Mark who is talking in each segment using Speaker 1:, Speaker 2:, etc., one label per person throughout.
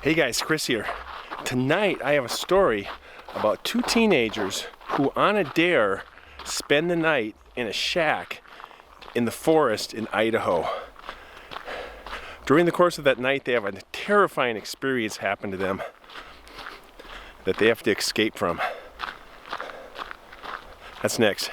Speaker 1: Hey guys, Chris here. Tonight I have a story about two teenagers who on a dare spend the night in a shack in the forest in Idaho. During the course of that night they have a terrifying experience happen to them that they have to escape from. That's next.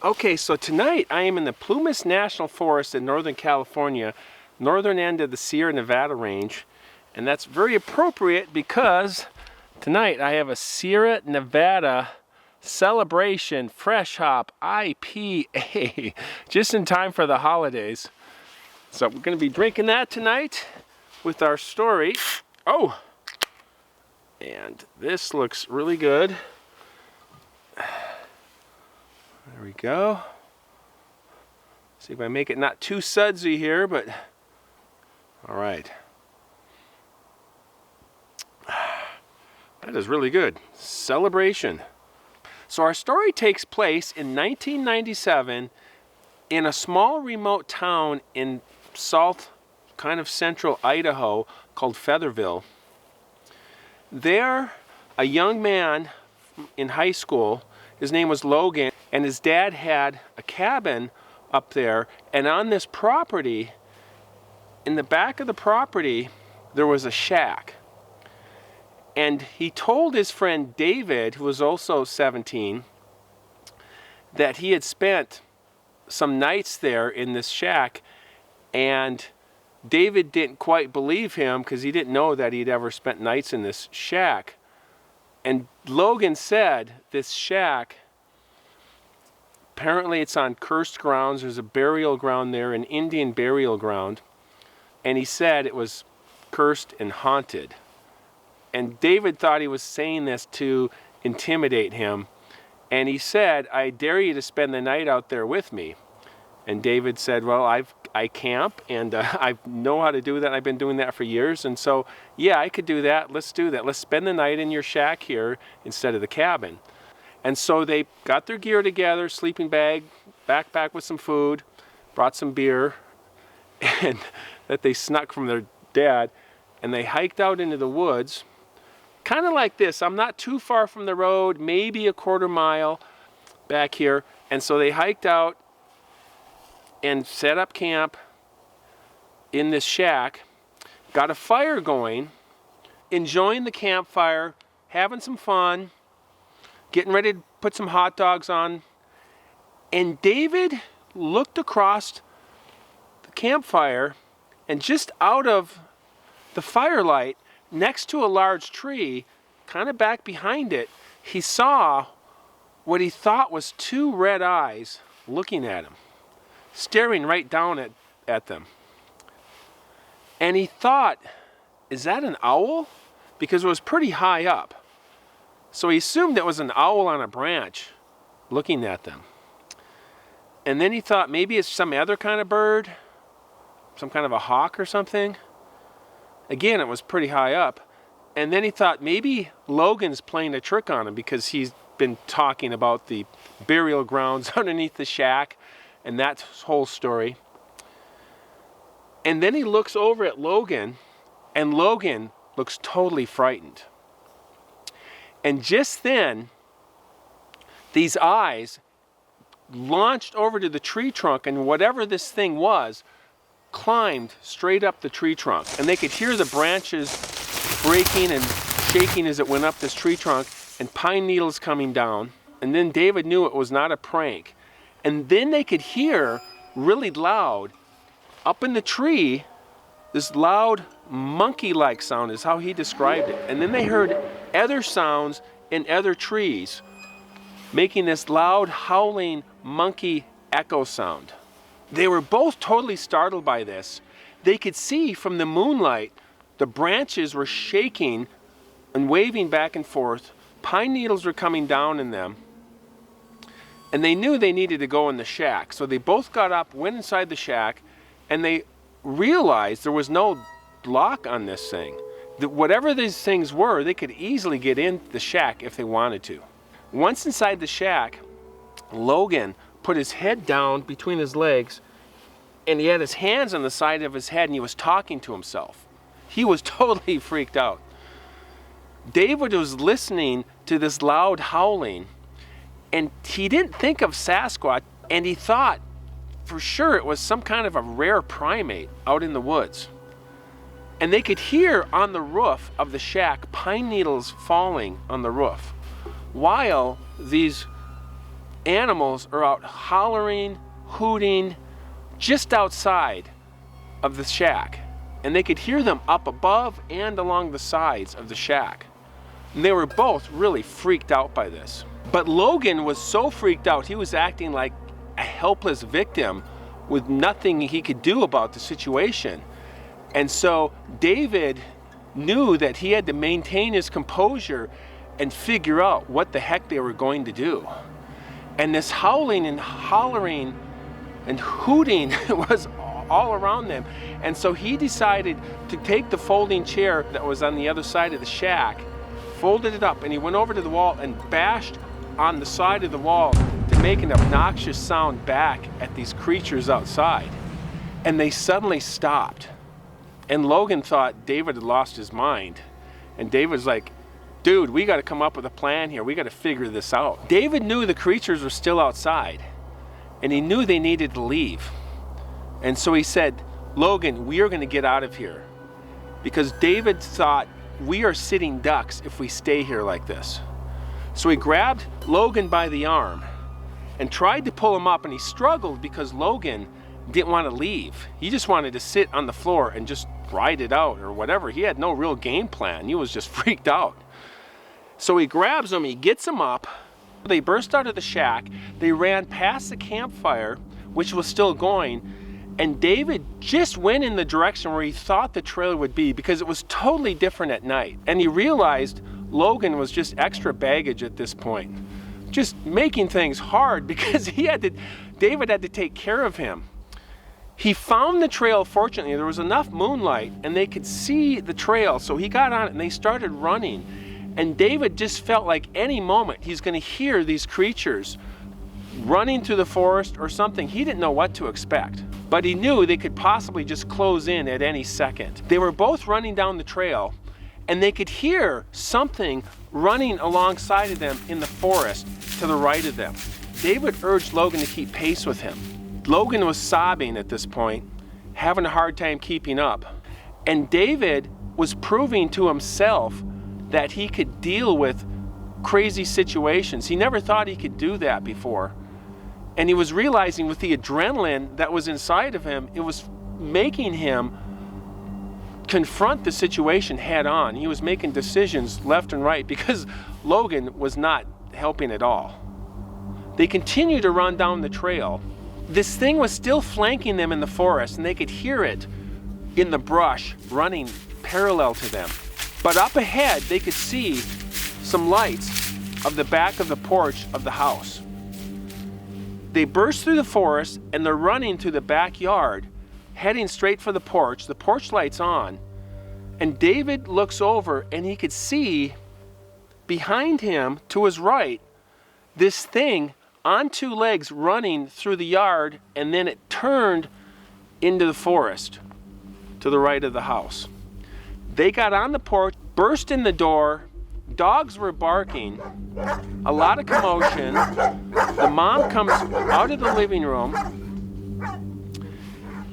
Speaker 1: Okay, so tonight I am in the Plumas National Forest in Northern California, northern end of the Sierra Nevada range, and that's very appropriate because tonight I have a Sierra Nevada Celebration Fresh Hop IPA, just in time for the holidays. So we're going to be drinking that tonight with our story. Oh, and this looks really good. There we go. See if I make it not too sudsy here, but all right. That is really good. Celebration. So our story takes place in 1997 in a small remote town in kind of central Idaho called Featherville. There, a young man in high school, his name was Logan, and his dad had a cabin up there, and on this property, in the back of the property, there was a shack. And he told his friend David, who was also 17, that he had spent some nights there in this shack, and David didn't quite believe him because he didn't know that he'd ever spent nights in this shack. And Logan said this shack, apparently it's on cursed grounds. There's a burial ground there, an Indian burial ground. And he said it was cursed and haunted. And David thought he was saying this to intimidate him. And he said, I dare you to spend the night out there with me. And David said, well, I camp and I know how to do that. I've been doing that for years. And so, yeah, I could do that. Let's do that. Let's spend the night in your shack here instead of the cabin. And so they got their gear together, sleeping bag, backpack with some food, brought some beer, and that they snuck from their dad, and they hiked out into the woods, kind of like this. I'm not too far from the road, maybe a quarter mile back here. And so they hiked out and set up camp in this shack, got a fire going, enjoying the campfire, having some fun, getting ready to put some hot dogs on. And David looked across the campfire, and just out of the firelight, next to a large tree, kind of back behind it, he saw what he thought was two red eyes looking at him, staring right down at them. And he thought, is that an owl? Because it was pretty high up. So he assumed it was an owl on a branch looking at them. And then he thought maybe it's some other kind of bird, some kind of a hawk or something. Again, it was pretty high up. And then he thought maybe Logan's playing a trick on him because he's been talking about the burial grounds underneath the shack and that whole story. And then he looks over at Logan, and Logan looks totally frightened. And just then, these eyes launched over to the tree trunk, and whatever this thing was, climbed straight up the tree trunk. And they could hear the branches breaking and shaking as it went up this tree trunk, and pine needles coming down. And then David knew it was not a prank. And then they could hear really loud up in the tree, this loud monkey-like sound is how he described it. And then they heard other sounds in other trees, making this loud howling monkey echo sound. They were both totally startled by this. They could see from the moonlight the branches were shaking and waving back and forth. Pine needles were coming down in them. And they knew they needed to go in the shack. So they both got up, went inside the shack, and they realized there was no lock on this thing. That whatever these things were, they could easily get in the shack if they wanted to. Once inside the shack, Logan put his head down between his legs, and he had his hands on the side of his head, and he was talking to himself. He was totally freaked out. David was listening to this loud howling, and he didn't think of Sasquatch, and he thought for sure it was some kind of a rare primate out in the woods. And they could hear on the roof of the shack pine needles falling on the roof, while these animals are out hollering, hooting, just outside of the shack. And they could hear them up above and along the sides of the shack. And they were both really freaked out by this. But Logan was so freaked out, he was acting like a helpless victim with nothing he could do about the situation. And so David knew that he had to maintain his composure and figure out what the heck they were going to do. And this howling and hollering and hooting was all around them. And so he decided to take the folding chair that was on the other side of the shack, folded it up, and he went over to the wall and bashed on the side of the wall to make an obnoxious sound back at these creatures outside. And they suddenly stopped. And Logan thought David had lost his mind. And David's like, dude, we got to come up with a plan here. We got to figure this out. David knew the creatures were still outside, and he knew they needed to leave. And so he said, Logan, we are going to get out of here. Because David thought, we are sitting ducks if we stay here like this. So he grabbed Logan by the arm and tried to pull him up, and he struggled because Logan didn't want to leave. He just wanted to sit on the floor and just ride it out or whatever. He had no real game plan. He was just freaked out. So he grabs him, he gets him up. They burst out of the shack. They ran past the campfire, which was still going, and David just went in the direction where he thought the trailer would be because it was totally different at night. And he realized Logan was just extra baggage at this point, just making things hard because David had to take care of him. He found the trail. Fortunately, there was enough moonlight and they could see the trail, so he got on it and they started running. And David just felt like any moment he's going to hear these creatures running through the forest or something. He didn't know what to expect, but he knew they could possibly just close in at any second. They were both running down the trail, and they could hear something running alongside of them in the forest to the right of them. David urged Logan to keep pace with him. Logan was sobbing at this point, having a hard time keeping up. And David was proving to himself that he could deal with crazy situations. He never thought he could do that before. And he was realizing with the adrenaline that was inside of him, it was making him confront the situation head on. He was making decisions left and right because Logan was not helping at all. They continued to run down the trail. This thing was still flanking them in the forest, and they could hear it in the brush running parallel to them. But up ahead, they could see some lights of the back of the porch of the house. They burst through the forest, and they're running through the backyard, heading straight for the porch light's on. And David looks over, and he could see behind him, to his right, this thing on two legs running through the yard, and then it turned into the forest to the right of the house. They got on the porch, burst in the door, dogs were barking, a lot of commotion. The mom comes out of the living room.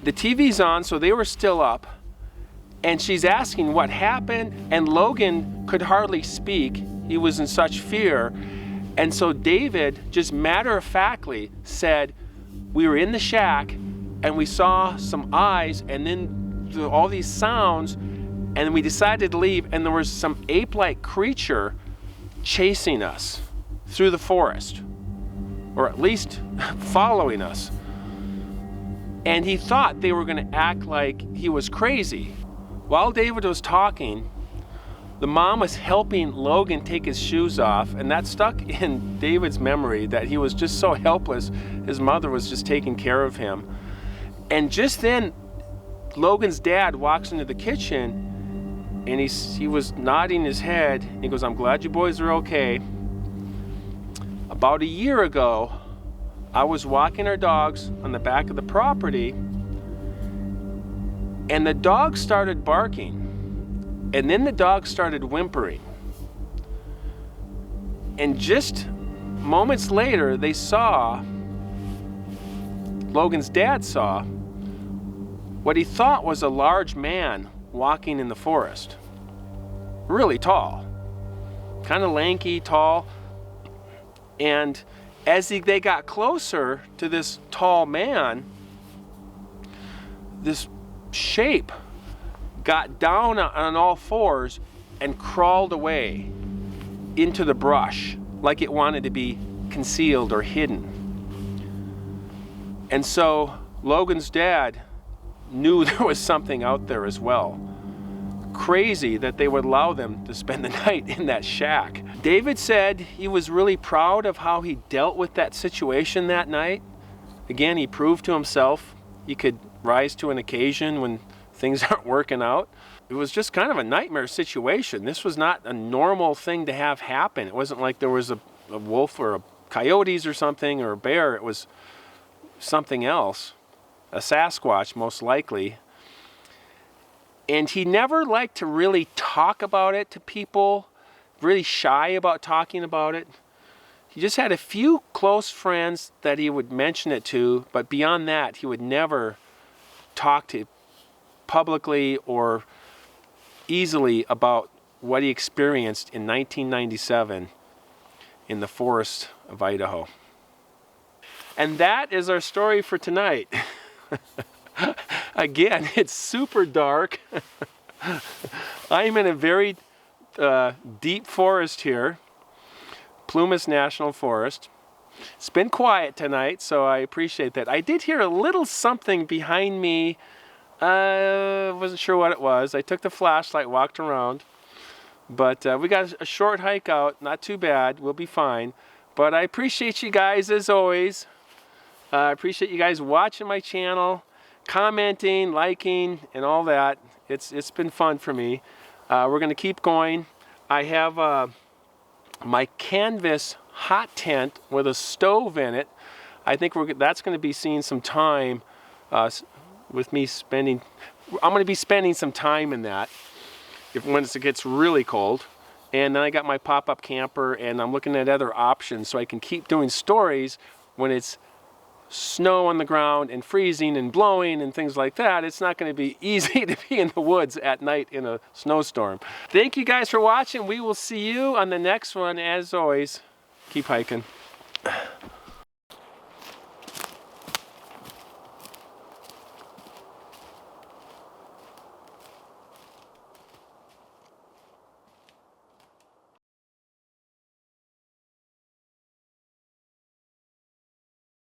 Speaker 1: The TV's on, so they were still up. And she's asking what happened, and Logan could hardly speak. He was in such fear. And so David just matter-of-factly said, we were in the shack and we saw some eyes and then all these sounds, and we decided to leave, and there was some ape-like creature chasing us through the forest, or at least following us. And he thought they were going to act like he was crazy. While David was talking, the mom was helping Logan take his shoes off, and that stuck in David's memory, that he was just so helpless. His mother was just taking care of him. And just then, Logan's dad walks into the kitchen, and he was nodding his head. He goes, I'm glad you boys are okay. About a year ago, I was walking our dogs on the back of the property, and the dog started barking, and then the dog started whimpering. And just moments later, they saw, Logan's dad saw, what he thought was a large man walking in the forest. Really tall, kind of lanky, tall. And as they got closer to this tall man, this shape got down on all fours and crawled away into the brush like it wanted to be concealed or hidden. And so Logan's dad knew there was something out there as well. Crazy that they would allow them to spend the night in that shack. David said he was really proud of how he dealt with that situation that night. Again, he proved to himself he could rise to an occasion when things aren't working out. It was just kind of a nightmare situation. This was not a normal thing to have happen. It wasn't like there was a wolf or a coyotes or something, or a bear. It was something else. A Sasquatch, most likely. And he never liked to really talk about it to people, really shy about talking about it. He just had a few close friends that he would mention it to, but beyond that, he would never talk to publicly or easily about what he experienced in 1997 in the forest of Idaho. And that is our story for tonight. Again, it's super dark. I'm in a very deep forest here, Plumas National Forest. It's been quiet tonight, so I appreciate that. I did hear a little something behind me. Wasn't sure what it was. I took the flashlight, walked around, but we got a short hike out. Not too bad. We'll be fine. But I appreciate you guys as always. I appreciate you guys watching my channel, commenting, liking, and all that. It's been fun for me. We're going to keep going. I have my canvas hot tent with a stove in it. I think that's going to be seeing some time with me spending. I'm going to be spending some time in that once it gets really cold. And then I got my pop-up camper, and I'm looking at other options so I can keep doing stories when it's snow on the ground and freezing and blowing and things like that. It's not going to be easy to be in the woods at night in a snowstorm. Thank you guys for watching. We will see you on the next one. As always, keep hiking.